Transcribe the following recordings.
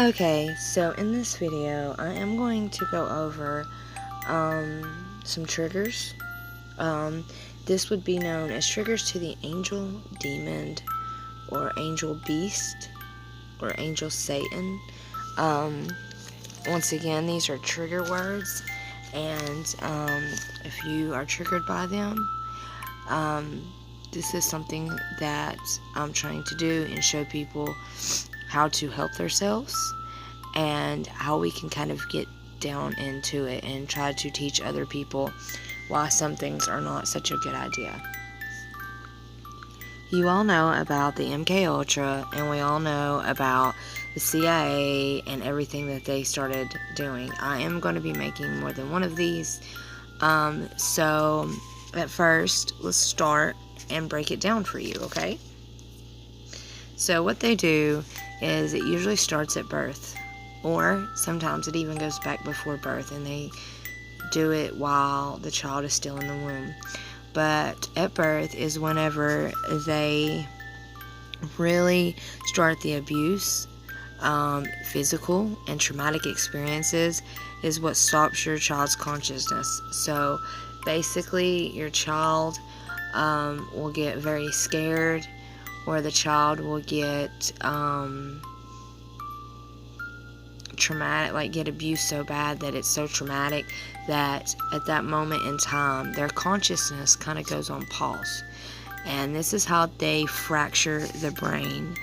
Okay, so in this video, I am going to go over some triggers. This would be known as triggers to the angel, demon, or angel beast, or angel Satan. Once again, these are trigger words, and if you are triggered by them, this is something that I'm trying to do and show people how to help themselves and how we can kind of get down into it and try to teach other people why some things are not such a good idea. You all know about the MK Ultra, and we all know about the CIA and everything that they started doing. I am going to be making more than one of these. So at first, let's start and break it down for you, okay? So what they do is it usually starts at birth, or sometimes it even goes back before birth, and they do it while the child is still in the womb. But at birth is whenever they really start the abuse. Physical and traumatic experiences is what stops your child's consciousness. So basically your child will get very scared, or the child will get traumatic, like get abused so bad that it's so traumatic that at that moment in time their consciousness kind of goes on pause. And this is how they fracture the brain.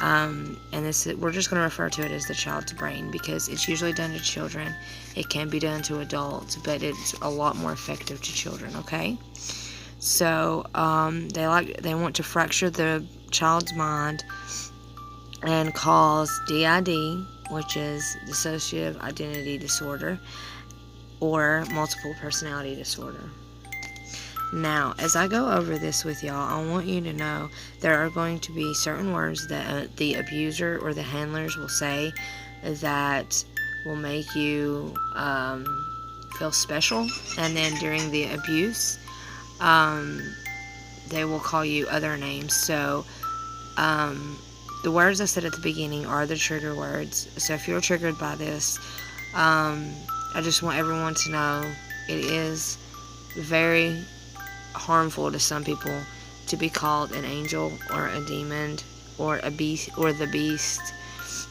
And we're just going to refer to it as the child's brain because it's usually done to children. It can be done to adults, but it's a lot more effective to children, okay? So they want to fracture the child's mind and cause DID, which is dissociative identity disorder, or multiple personality disorder. Now, as I go over this with y'all, I want you to know there are going to be certain words that the abuser or the handlers will say that will make you feel special, and then during the abuse, they will call you other names. So, the words I said at the beginning are the trigger words. So if you're triggered by this, I just want everyone to know it is very harmful to some people to be called an angel or a demon or a beast or the beast.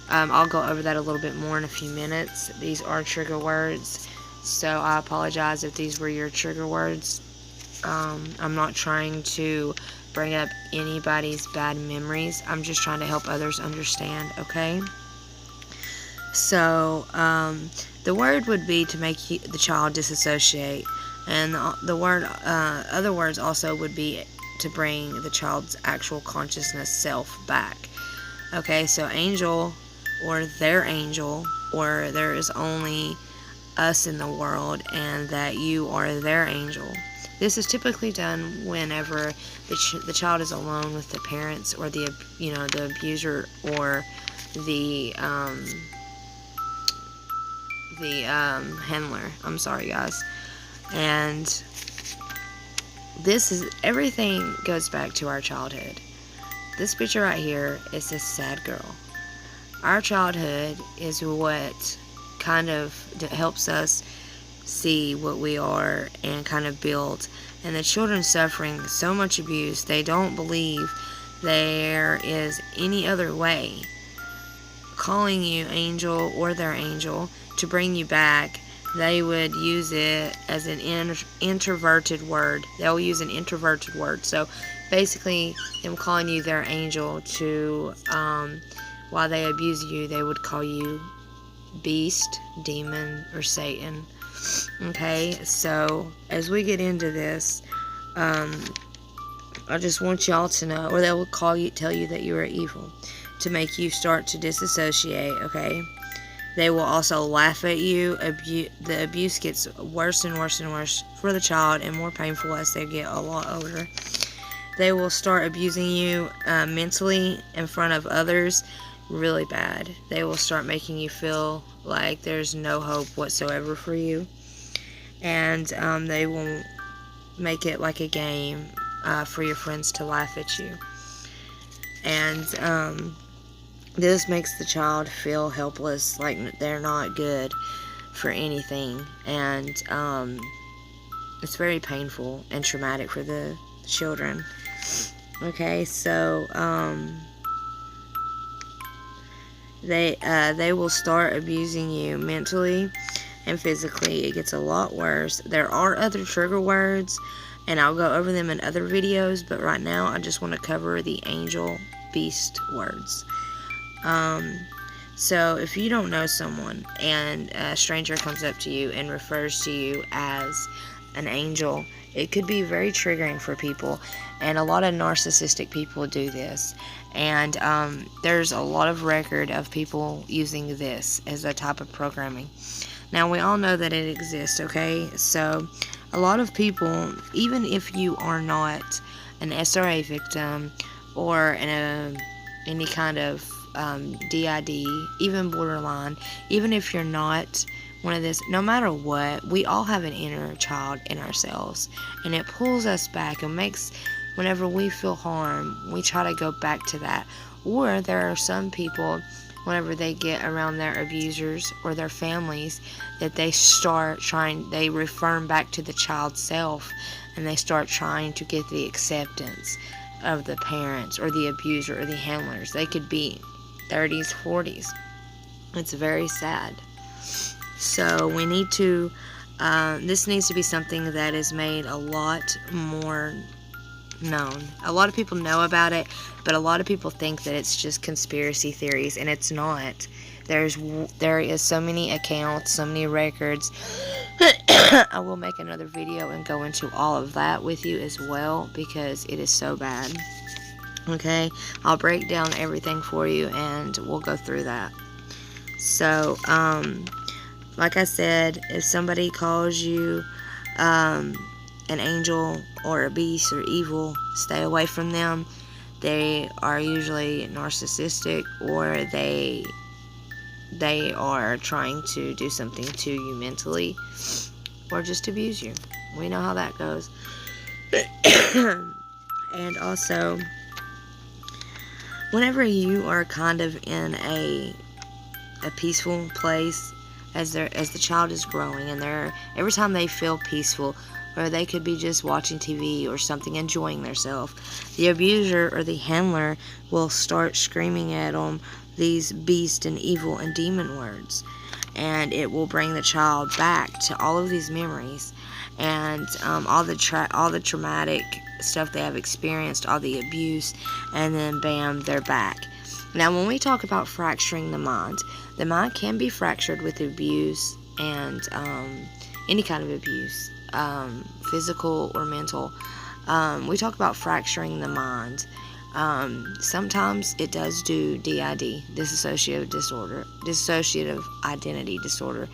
I'll go over that a little bit more in a few minutes. These are trigger words, so I apologize if these were your trigger words. I'm not trying to bring up anybody's bad memories. I'm just trying to help others understand, okay? So, the word would be to make the child disassociate. And the word, other words also would be to bring the child's actual consciousness self back. Okay, so angel, or their angel, or there is only us in the world, and that you are their angel. This is typically done whenever the child is alone with the parents, or the abuser, or the handler. I'm sorry, guys. And everything goes back to our childhood. This picture right here is this sad girl. Our childhood is what kind of helps us see what we are and kind of build. And the children suffering so much abuse, they don't believe there is any other way. Calling you angel or their angel to bring you back, they would use it as an introverted word. They'll use an introverted word. So basically, them calling you their angel to, while they abuse you, they would call you beast, demon, or Satan. Okay, so as we get into this, I just want y'all to know, or they will tell you that you are evil, to make you start to disassociate, okay? They will also laugh at you. The abuse gets worse and worse and worse for the child, and more painful as they get a lot older. They will start abusing you mentally in front of others really bad. They will start making you feel like there's no hope whatsoever for you. And they will make it like a game for your friends to laugh at you. And This makes the child feel helpless, like they're not good for anything, and it's very painful and traumatic for the children. Okay, so they will start abusing you mentally and physically. It gets a lot worse. There are other trigger words, and I'll go over them in other videos, but right now I just want to cover the angel beast words. So if you don't know someone and a stranger comes up to you and refers to you as an angel, it could be very triggering for people, and a lot of narcissistic people do this. And there's a lot of record of people using this as a type of programming. Now, we all know that it exists, okay? So a lot of people, even if you are not an SRA victim or any kind of DID, even borderline, even if you're not one of this, no matter what, we all have an inner child in ourselves, and it pulls us back and makes, whenever we feel harm, we try to go back to that. Or there are some people, whenever they get around their abusers or their families, that they refer back to the child's self, and they start trying to get the acceptance of the parents or the abuser or the handlers. They could be 30s, 40s. It's very sad. So we need to, this needs to be something that is made a lot more known. A lot of people know about it, but a lot of people think that it's just conspiracy theories, and it's not. There is so many accounts, so many records. I will make another video and go into all of that with you as well, because it is so bad. Okay, I'll break down everything for you and we'll go through that. So, like I said, if somebody calls you an angel or a beast or evil, stay away from them. They are usually narcissistic, or they are trying to do something to you mentally, or just abuse you. We know how that goes. And also, whenever you are kind of in a peaceful place, as the child is growing, and every time they feel peaceful, or they could be just watching TV or something, enjoying themselves, the abuser or the handler will start screaming at them these beast and evil and demon words, and it will bring the child back to all of these memories and all the traumatic stuff they have experienced, all the abuse, and then bam, they're back. Now, when we talk about fracturing the mind can be fractured with abuse and any kind of abuse, physical or mental. We talk about fracturing the mind. Sometimes it does do DID, dissociative identity disorder,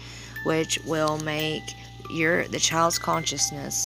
which will make the child's consciousness